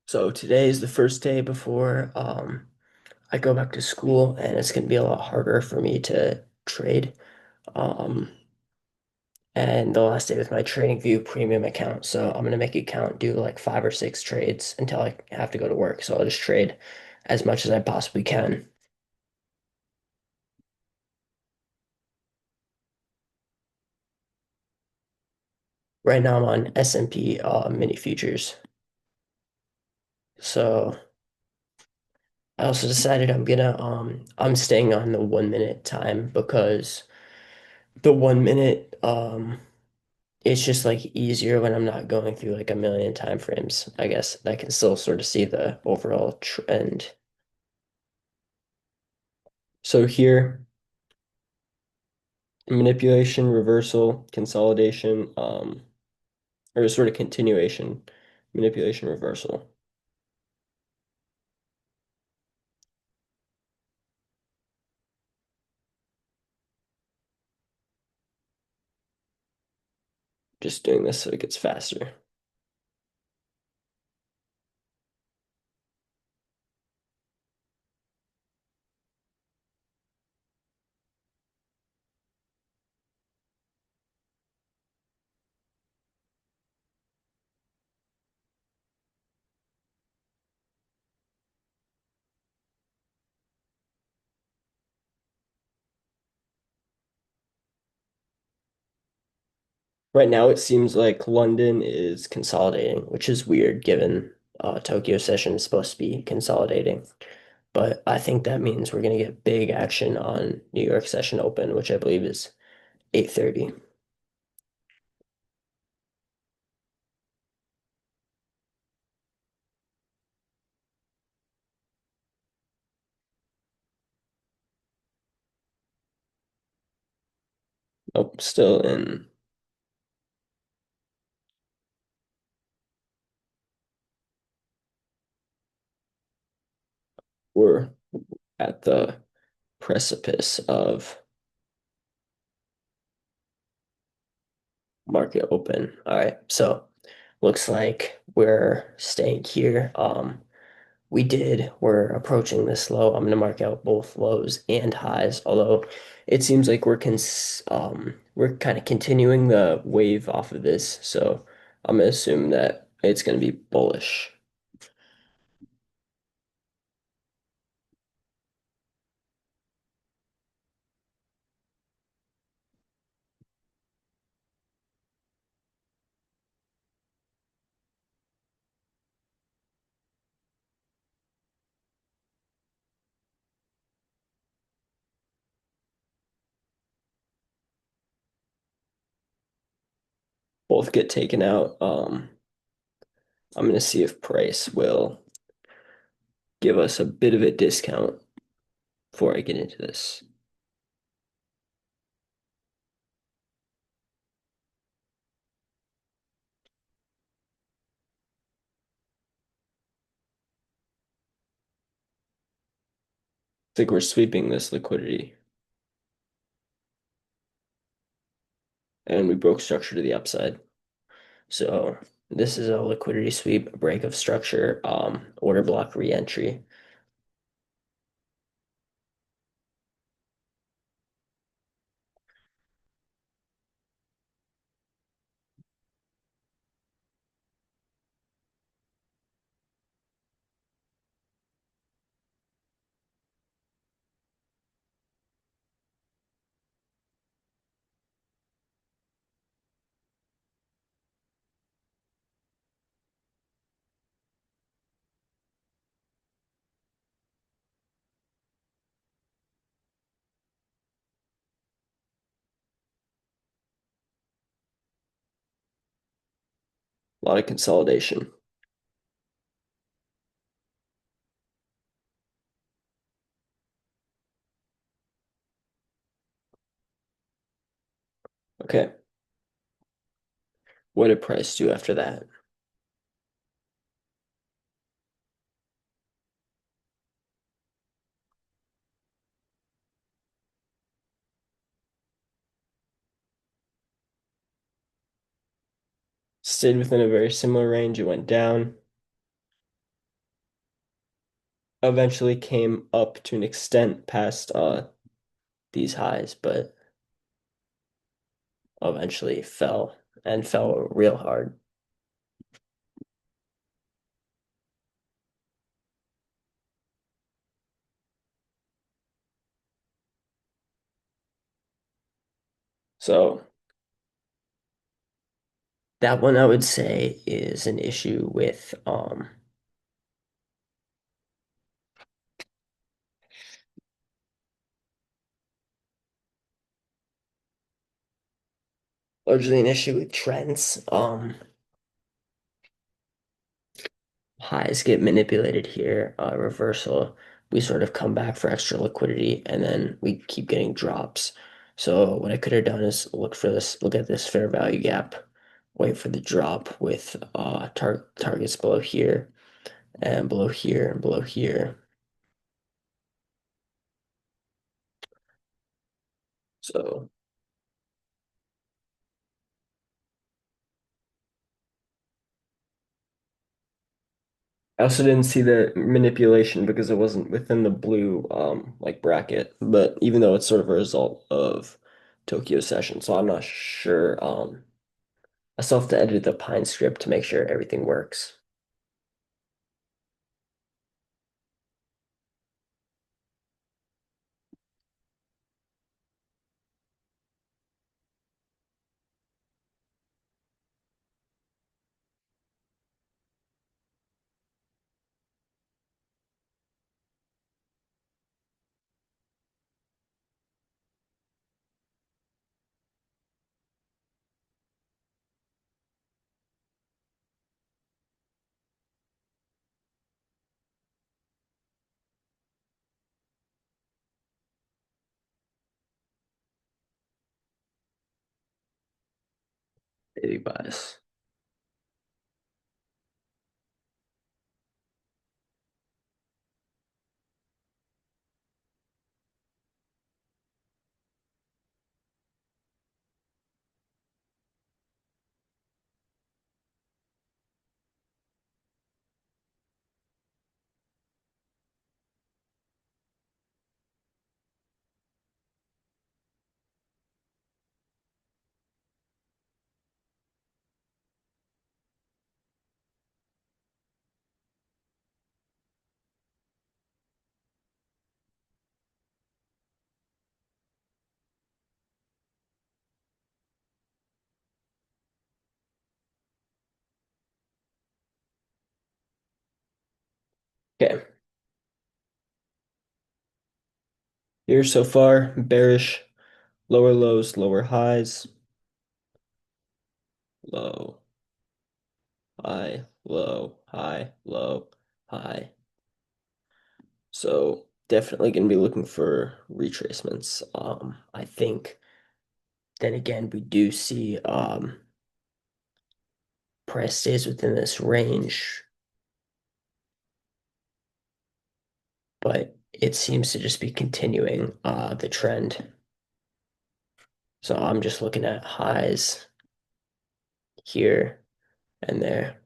So today is the first day before I go back to school, and it's going to be a lot harder for me to trade. Um, and the last day with my TradingView premium account, so I'm going to make it count, do like 5 or 6 trades until I have to go to work. So I'll just trade as much as I possibly can. Right now I'm on S&P mini futures. So I also decided I'm staying on the 1 minute time because the 1 minute it's just like easier when I'm not going through like a million time frames. I guess I can still sort of see the overall trend. So here, manipulation, reversal, consolidation, or sort of continuation, manipulation, reversal. Just doing this so it gets faster. Right now, it seems like London is consolidating, which is weird given Tokyo session is supposed to be consolidating. But I think that means we're going to get big action on New York session open, which I believe is 8:30. Oh, still in. We're at the precipice of market open. All right, so looks like we're staying here. We're approaching this low. I'm gonna mark out both lows and highs, although it seems like we're kind of continuing the wave off of this, so I'm gonna assume that it's gonna be bullish. Both get taken out. I'm gonna see if price will give us a bit of a discount before I get into this. It's like we're sweeping this liquidity, and we broke structure to the upside. So this is a liquidity sweep, a break of structure, order block reentry. A lot of consolidation. Okay, what did price do after that? Stayed within a very similar range. It went down. eventually came up to an extent past these highs, but eventually fell and fell real hard. So that one I would say is an issue with largely an issue with trends. Highs get manipulated here, reversal. We sort of come back for extra liquidity and then we keep getting drops. So what I could have done is look at this fair value gap, wait for the drop with targets below here and below here and below here. So I also didn't see the manipulation because it wasn't within the blue like bracket, but even though it's sort of a result of Tokyo session, so I'm not sure. I still have to edit the Pine script to make sure everything works. Daily bias. Okay, here so far, bearish, lower lows, lower highs, low, high, low, high, low, high. So definitely going to be looking for retracements. I think then again, we do see price stays within this range, but it seems to just be continuing the trend. So I'm just looking at highs here and there.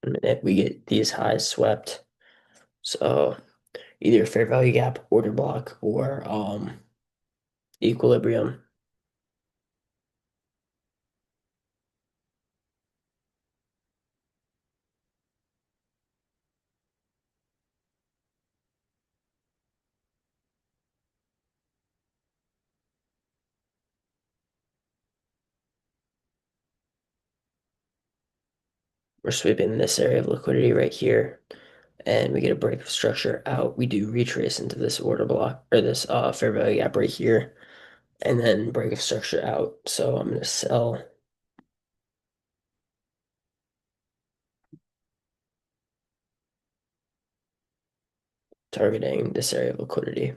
The minute we get these highs swept. So either fair value gap, order block, or equilibrium. We're sweeping this area of liquidity right here, and we get a break of structure out. We do retrace into this order block or this fair value gap right here, and then break of structure out. So I'm going to sell, targeting this area of liquidity.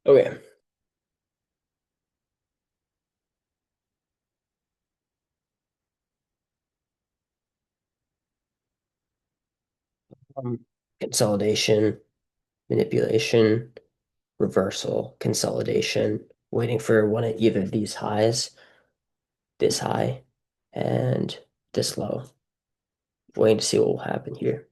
Okay. Um, Consolidation, manipulation, reversal, consolidation, waiting for one of either of these highs, this high, and this low. Waiting to see what will happen here.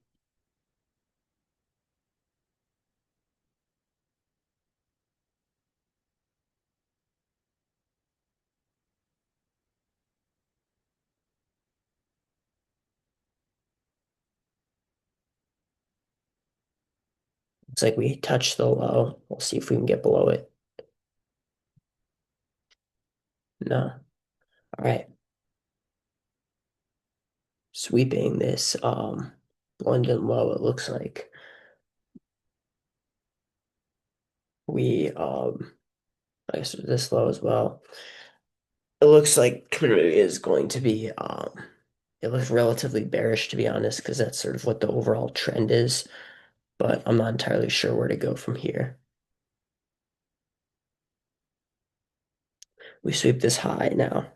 Looks like we touched the low. We'll see if we can get below it. No. All right. Sweeping this London low, it looks like we I guess this low as well. It looks like community is going to be it looks relatively bearish to be honest, because that's sort of what the overall trend is, but I'm not entirely sure where to go from here. We sweep this high now,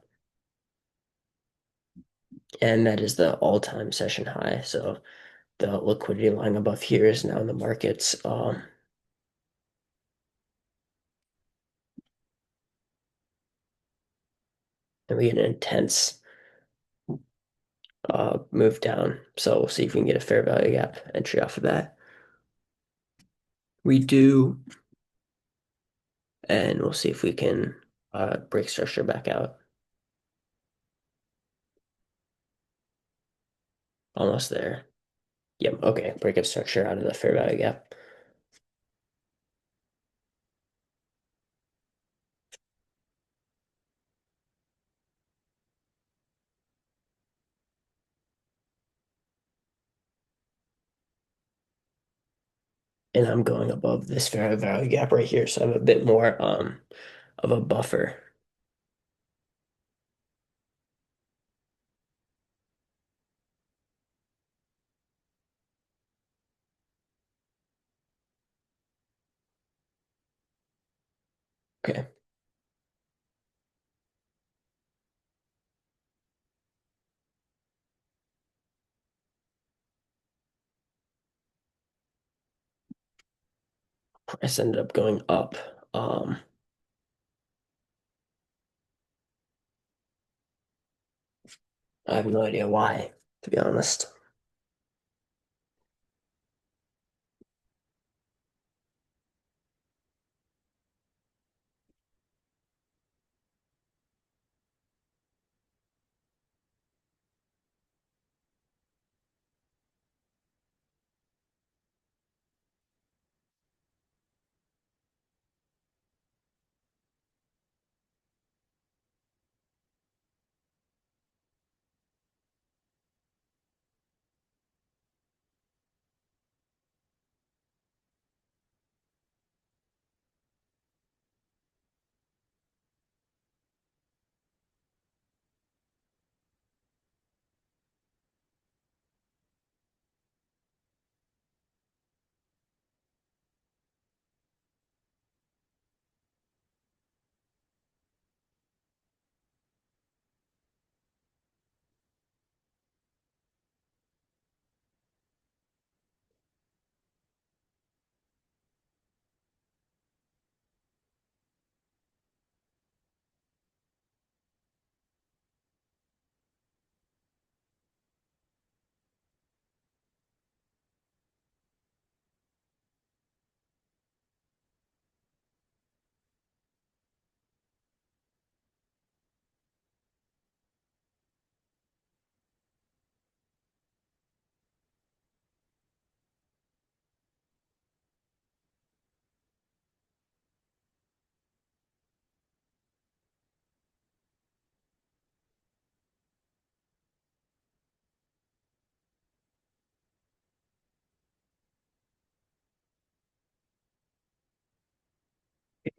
and that is the all-time session high. So the liquidity line above here is now in the markets. And we get an intense move down. So we'll see if we can get a fair value gap entry off of that. We do, and we'll see if we can break structure back out. Almost there. Yep, okay. Break up structure out of the fair value gap. And I'm going above this fair value gap right here, so I have a bit more of a buffer. Okay. Price ended up going up. Um, I have no idea why, to be honest.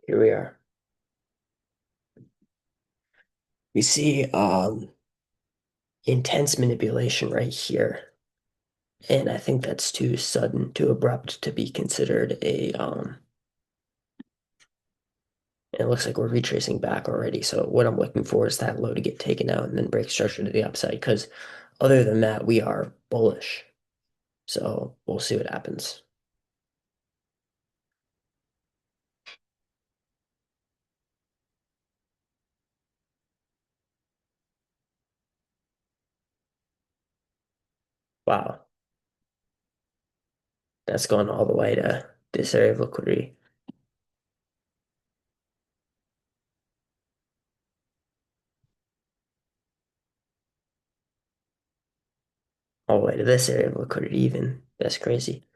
Here we are. We see intense manipulation right here. And I think that's too sudden, too abrupt to be considered a And it looks like we're retracing back already. So what I'm looking for is that low to get taken out and then break structure to the upside. Because other than that, we are bullish. So we'll see what happens. Wow, that's going all the way to this area of liquidity, all the way to this area of liquidity even. That's crazy.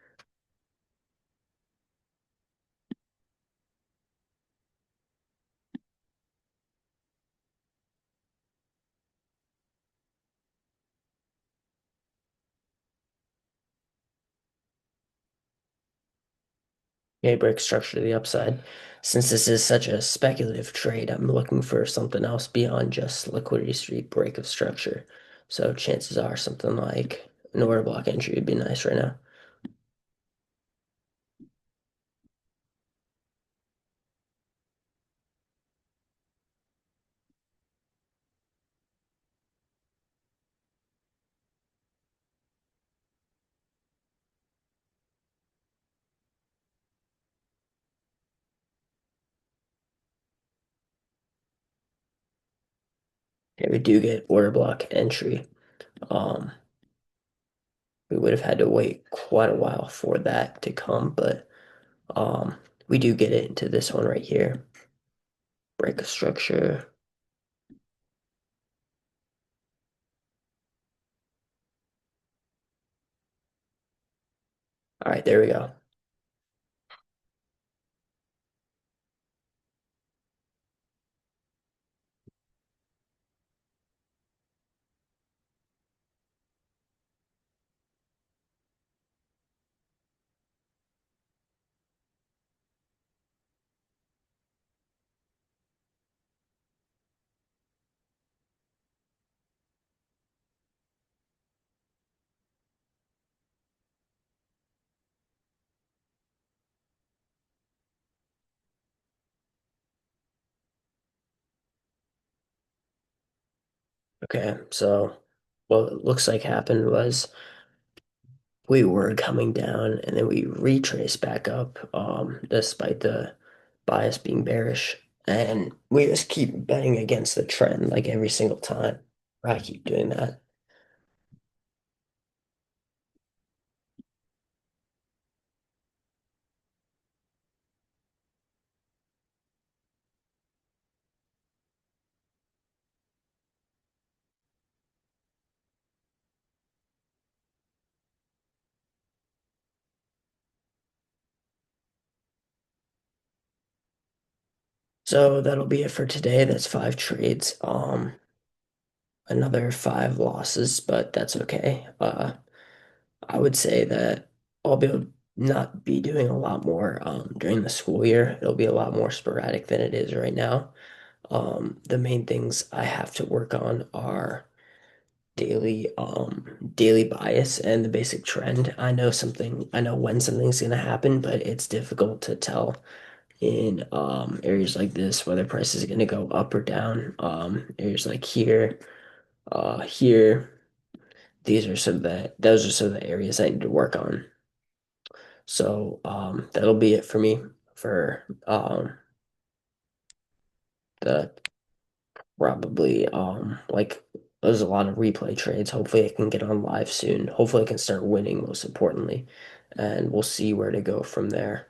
Okay, break structure to the upside. Since this is such a speculative trade, I'm looking for something else beyond just liquidity street break of structure. So chances are something like an order block entry would be nice right now. Okay, we do get order block entry. Um, we would have had to wait quite a while for that to come, but um, we do get it into this one right here. Break of structure. All right, there we go. Okay, so what it looks like happened was we were coming down and then we retraced back up, despite the bias being bearish. And we just keep betting against the trend like every single time. I keep doing that. So that'll be it for today. That's five trades. Another five losses, but that's okay. I would say that I'll be not be doing a lot more during the school year. It'll be a lot more sporadic than it is right now. The main things I have to work on are daily bias and the basic trend. I know when something's gonna happen, but it's difficult to tell in areas like this whether price is gonna go up or down. Areas like here, here, those are some of the areas I need to work on. So that'll be it for me for the probably like there's a lot of replay trades. Hopefully I can get on live soon. Hopefully I can start winning most importantly. And we'll see where to go from there.